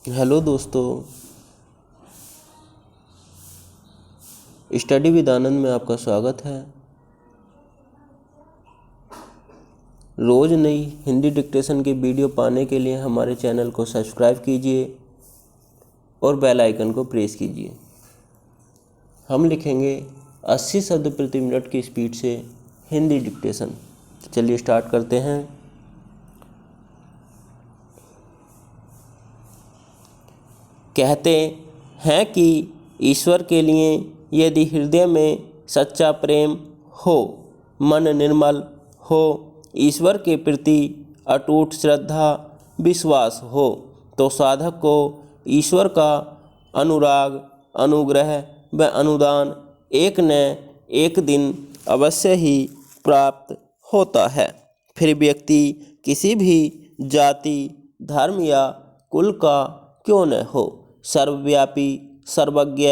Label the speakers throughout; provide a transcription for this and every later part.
Speaker 1: Hello दोस्तों, study with आनंद में आपका स्वागत है। रोज़ नई हिंदी डिक्टेशन की वीडियो पाने के लिए हमारे चैनल को सब्सक्राइब कीजिए और बेल आइकन को प्रेस कीजिए। हम लिखेंगे 80 शब्द प्रति मिनट की स्पीड से हिंदी डिक्टेशन। चलिए स्टार्ट करते हैं। कहते हैं कि ईश्वर के लिए यदि हृदय में सच्चा प्रेम हो, मन निर्मल हो, ईश्वर के प्रति अटूट श्रद्धा विश्वास हो, तो साधक को ईश्वर का अनुराग, अनुग्रह व अनुदान एक न एक दिन अवश्य ही प्राप्त होता है। फिर व्यक्ति किसी भी जाति, धर्म या कुल का क्यों न हो, सर्वव्यापी, सर्वज्ञ,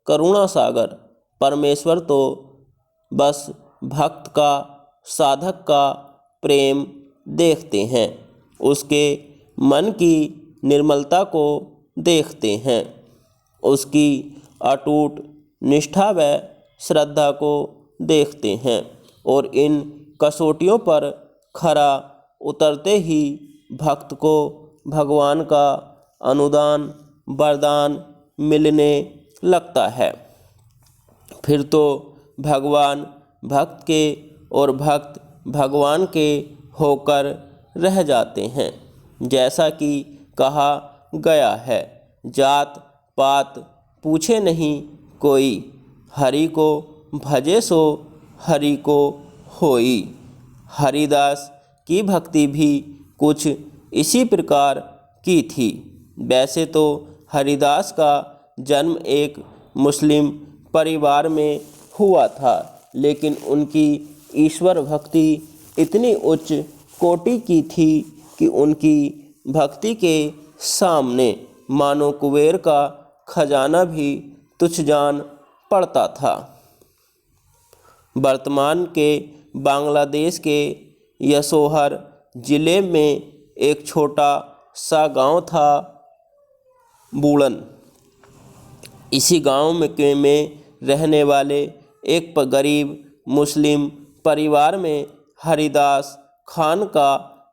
Speaker 1: करुणा सागर परमेश्वर तो बस भक्त का, साधक का प्रेम देखते हैं, उसके मन की निर्मलता को देखते हैं, उसकी अटूट निष्ठा व श्रद्धा को देखते हैं और इन कसौटियों पर खरा उतरते ही भक्त को भगवान का अनुदान, वरदान मिलने लगता है। फिर तो भगवान भक्त के और भक्त भगवान के होकर रह जाते हैं। जैसा कि कहा गया है, जात पात पूछे नहीं कोई, हरि को भजे सो हरि को होई। हरिदास की भक्ति भी कुछ इसी प्रकार की थी। वैसे तो हरिदास का जन्म एक मुस्लिम परिवार में हुआ था, लेकिन उनकी ईश्वर भक्ति इतनी उच्च कोटि की थी कि उनकी भक्ति के सामने मानो कुबेर का खजाना भी तुच्छ जान पड़ता था। वर्तमान के बांग्लादेश के यसोहर जिले में एक छोटा सा गांव था, बूड़न। इसी गांव में रहने वाले एक गरीब मुस्लिम परिवार में हरिदास खान का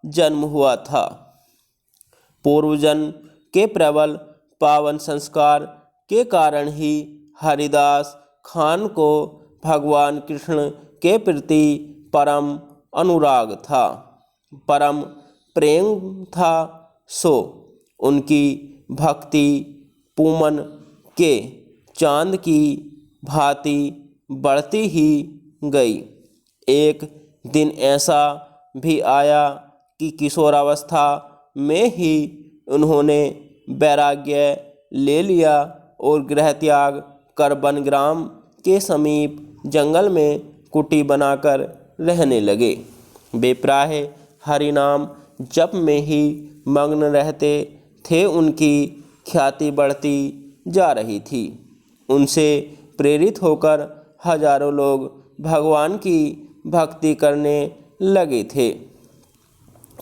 Speaker 1: जन्म हुआ था। पूर्वजन्म के प्रबल पावन संस्कार के कारण ही हरिदास खान को भगवान कृष्ण के प्रति परम अनुराग था, परम प्रेम था। सो उनकी भक्ति पूमन के चांद की भांति बढ़ती ही गई। एक दिन ऐसा भी आया कि किशोरावस्था में ही उन्होंने वैराग्य ले लिया और गृह त्याग कर बनग्राम के समीप जंगल में कुटी बनाकर रहने लगे। वे प्राय हरि नाम जप में ही मग्न रहते थे। उनकी ख्याति बढ़ती जा रही थी। उनसे प्रेरित होकर हजारों लोग भगवान की भक्ति करने लगे थे।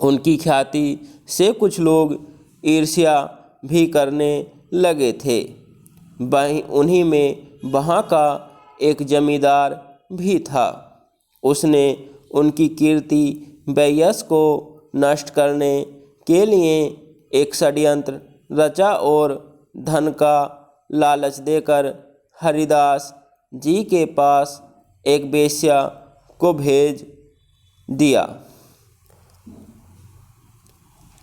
Speaker 1: उनकी ख्याति से कुछ लोग ईर्ष्या भी करने लगे थे। उन्हीं में वहाँ का एक जमींदार भी था। उसने उनकी कीर्ति व यश को नष्ट करने के लिए एक षड्यंत्र रचा और धन का लालच देकर हरिदास जी के पास एक वेश्या को भेज दिया।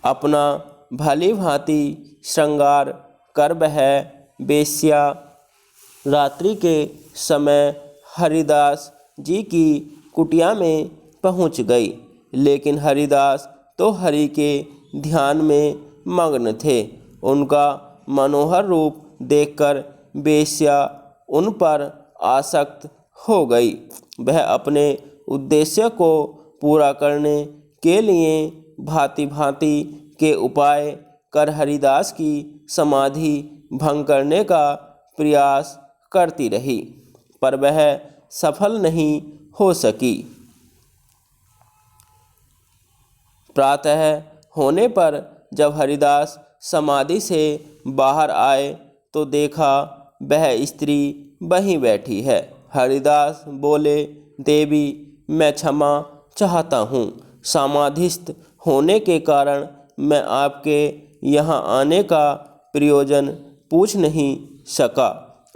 Speaker 1: अपना भली भांति श्रृंगार कर वह वेश्या रात्रि के समय हरिदास जी की कुटिया में पहुंच गई, लेकिन हरिदास तो हरि के ध्यान में मग्न थे। उनका मनोहर रूप देखकर वेश्या उन पर आसक्त हो गई। वह अपने उद्देश्य को पूरा करने के लिए भांति भांति के उपाय कर हरिदास की समाधि भंग करने का प्रयास करती रही, पर वह सफल नहीं हो सकी। प्रातः होने पर जब हरिदास समाधि से बाहर आए तो देखा वह स्त्री वहीं बैठी है। हरिदास बोले, देवी मैं क्षमा चाहता हूँ। समाधिस्थ होने के कारण मैं आपके यहाँ आने का प्रयोजन पूछ नहीं सका,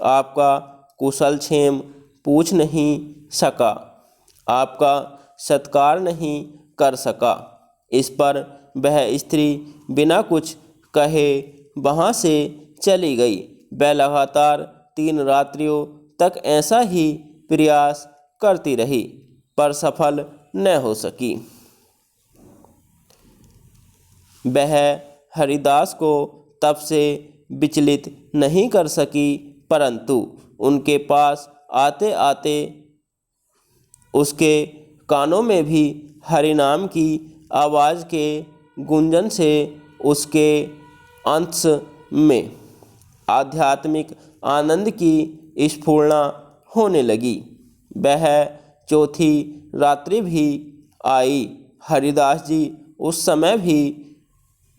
Speaker 1: आपका कुशल क्षेम पूछ नहीं सका, आपका सत्कार नहीं कर सका। इस पर वह स्त्री बिना कुछ कहे वहाँ से चली गई। वह लगातार 3 रात्रियों तक ऐसा ही प्रयास करती रही पर सफल न हो सकी। वह हरिदास को तब से विचलित नहीं कर सकी, परंतु उनके पास आते आते उसके कानों में भी हरिनाम की आवाज़ के गुंजन से उसके अंश में आध्यात्मिक आनंद की स्फुरणा होने लगी। वह चौथी रात्रि भी आई। हरिदास जी उस समय भी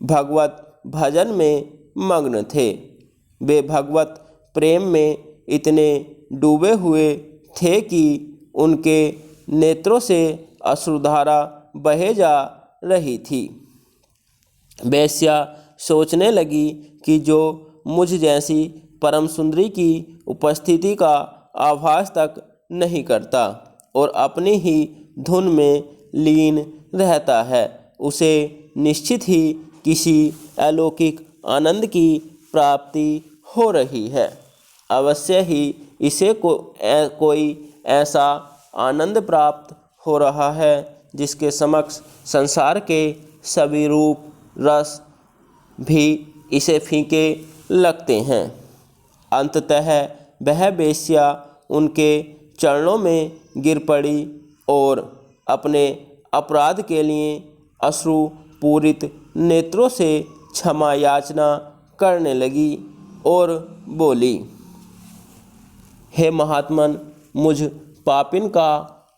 Speaker 1: भगवत भजन में मग्न थे। वे भगवत प्रेम में इतने डूबे हुए थे कि उनके नेत्रों से अश्रुधारा बहे जा रही थी। वेश्या सोचने लगी कि जो मुझ जैसी परम सुंदरी की उपस्थिति का आभास तक नहीं करता और अपनी ही धुन में लीन रहता है, उसे निश्चित ही किसी अलौकिक आनंद की प्राप्ति हो रही है। अवश्य ही इसे कोई ऐसा आनंद प्राप्त हो रहा है जिसके समक्ष संसार के सभी रूप रस भी इसे फीके लगते हैं। अंततः वह वेश्या उनके चरणों में गिर पड़ी और अपने अपराध के लिए अश्रु पूरित नेत्रों से क्षमा याचना करने लगी और बोली, हे महात्मन, मुझ पापिन का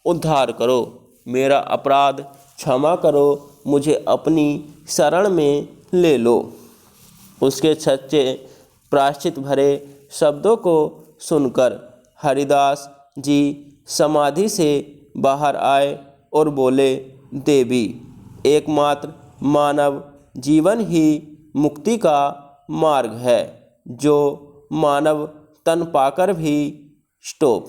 Speaker 1: उद्धार करो, मेरा अपराध क्षमा करो, मुझे अपनी शरण में ले लो। उसके सच्चे प्रायश्चित भरे शब्दों को सुनकर हरिदास जी समाधि से बाहर आए और बोले, देवी, एकमात्र मानव जीवन ही मुक्ति का मार्ग है, जो मानव तन पाकर भी स्टॉप